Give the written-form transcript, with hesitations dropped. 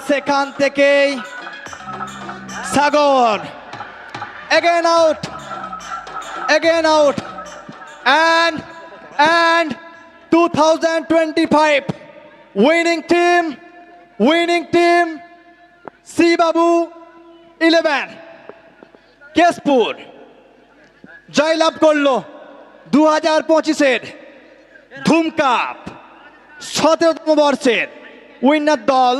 সেখান থেকেই সাগর again out and 2025 winning team C Babu 11 Keshpur জয়লাভ করলো 2025-এর ধুমকাপ 17তম বর্ষের উইনার দল